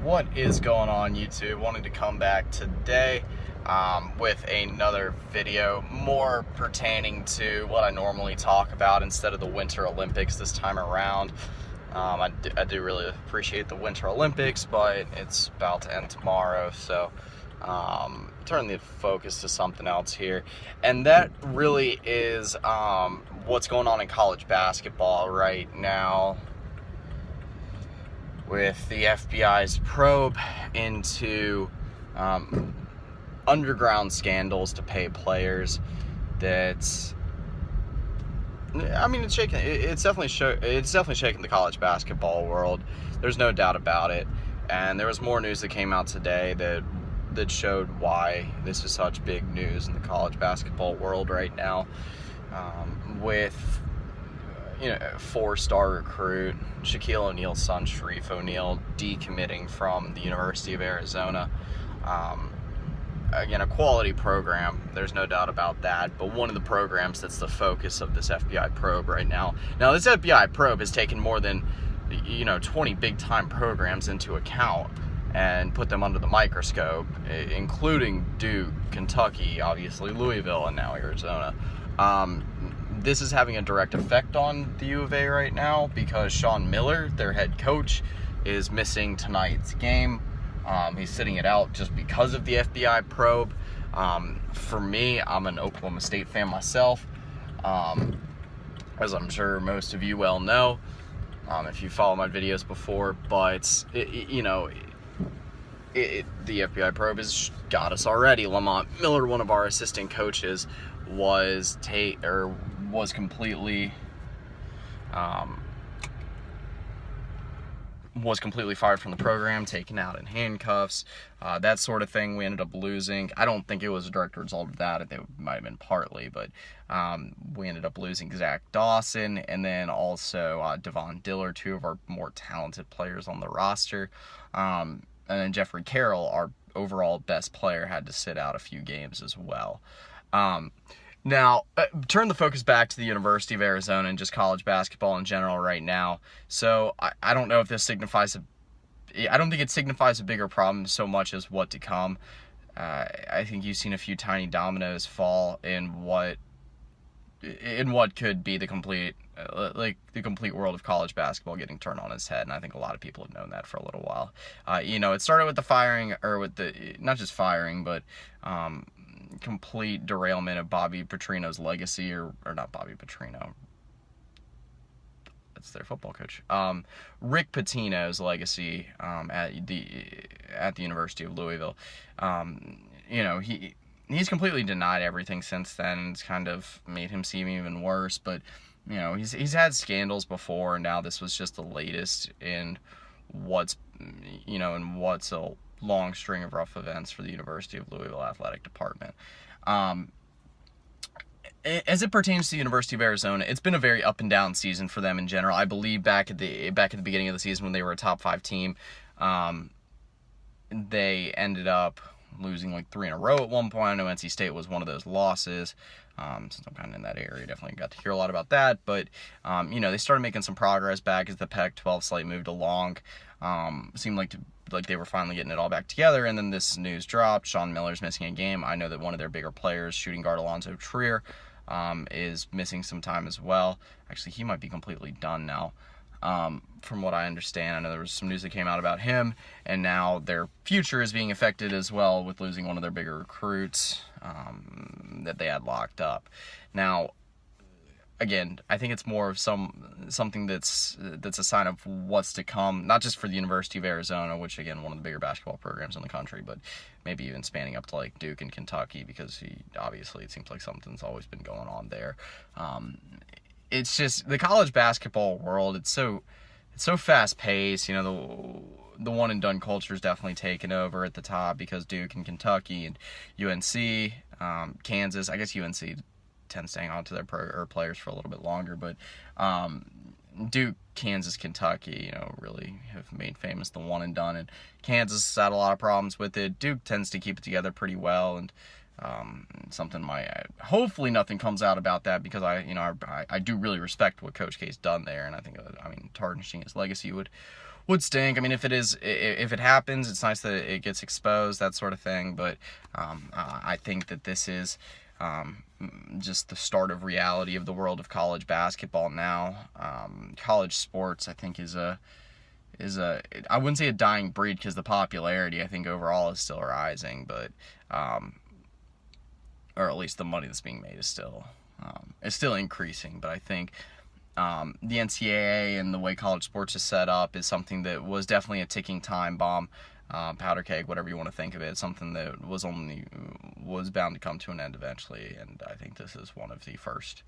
What is going on, YouTube? Wanted to come back today with another video more pertaining to what I normally talk about instead of the Winter Olympics this time around. I do really appreciate the Winter Olympics, but it's about to end tomorrow, so turn the focus to something else here. And that really is what's going on in college basketball right now, with the FBI's probe into underground scandals to pay players. It's definitely shaking the college basketball world. There's no doubt about it. And there was more news that came out today that showed why this is such big news in the college basketball world right now. With four-star recruit Shaquille O'Neal's son, Shareef O'Neal, decommitting from the University of Arizona. Again, a quality program, there's no doubt about that, but one of the programs that's the focus of this FBI probe right now. Now, this FBI probe has taken more than 20 big-time programs into account and put them under the microscope, including Duke, Kentucky, obviously Louisville, and now Arizona. This is having a direct effect on the U of A right now because Sean Miller, their head coach, is missing tonight's game. He's sitting it out just because of the FBI probe. For me, I'm an Oklahoma State fan myself, as I'm sure most of you well know, if you follow my videos before. But the FBI probe has got us already. Lamont Miller, one of our assistant coaches, was completely fired from the program, taken out in handcuffs, that sort of thing. We ended up losing. I don't think it was a direct result of that. It might have been partly, but we ended up losing Zach Dawson and then also Devon Diller, two of our more talented players on the roster. And then Jeffrey Carroll, our overall best player, had to sit out a few games as well. Now, turn the focus back to the University of Arizona and just college basketball in general right now. So I don't know if this signifies I don't think it signifies a bigger problem so much as what to come. I think you've seen a few tiny dominoes fall in what could be the complete world of college basketball getting turned on its head, and I think a lot of people have known that for a little while. It started with the firing, or with the not just firing, but complete derailment of Bobby Petrino's legacy, or not Bobby Petrino, that's their football coach, Rick Pitino's legacy at the University of Louisville. He's completely denied everything since then. It's kind of made him seem even worse, but he's had scandals before, and now this was just the latest in what's a long string of rough events for the University of Louisville athletic department. As it pertains to the University of Arizona, it's been a very up and down season for them in general. I believe back at the beginning of the season when they were a top 5 team, they ended up losing like 3 in a row at one point. I know NC State was one of those losses. Since I'm kind of in that area, definitely got to hear a lot about that. But they started making some progress back as the Pac-12 slate moved along. Seemed like they were finally getting it all back together, and then this news dropped. Sean Miller's missing a game. I know that one of their bigger players, shooting guard Allonzo, is missing some time as well. Actually, he might be completely done now, from what I understand. I know there was some news that came out about him, and now their future is being affected as well with losing one of their bigger recruits that they had locked up. Now, again, I think it's more of something that's a sign of what's to come, not just for the University of Arizona, which, again, one of the bigger basketball programs in the country, but maybe even spanning up to like Duke and Kentucky, because it seems like something's always been going on there. It's just the college basketball world. It's so fast paced. The one and done culture is definitely taken over at the top because Duke and Kentucky and UNC, Kansas. I guess UNC tends to hang on to their players for a little bit longer, but Duke, Kansas, Kentucky, really have made famous the one and done, and Kansas has had a lot of problems with it. Duke tends to keep it together pretty well, and hopefully nothing comes out about that, because I do really respect what Coach K's done there, and I think tarnishing his legacy would would stink. I mean, if it happens, it's nice that it gets exposed, that sort of thing. But I think that this is just the start of reality of the world of college basketball now. College sports, I think, is a I wouldn't say a dying breed, because the popularity, I think, overall is still rising, but or at least the money that's being made is still increasing. But I think the NCAA and the way college sports is set up is something that was definitely a ticking time bomb, powder keg, whatever you want to think of it. Something that was bound to come to an end eventually, and I think this is one of the first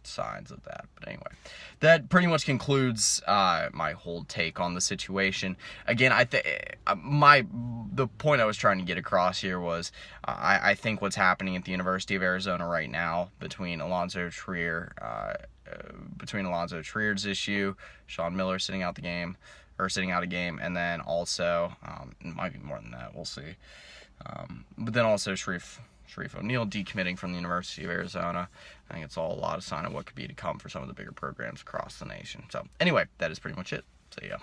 signs of that. But anyway, that pretty much concludes my whole take on the situation. Again, the point I was trying to get across here was I think what's happening at the University of Arizona right now between Allonzo Trier's issue, Sean Miller sitting out a game, and then also it might be more than that, we'll see. But then also Shareef O'Neal decommitting from the University of Arizona. I think it's all a lot of sign of what could be to come for some of the bigger programs across the nation. So anyway, that is pretty much it. See ya.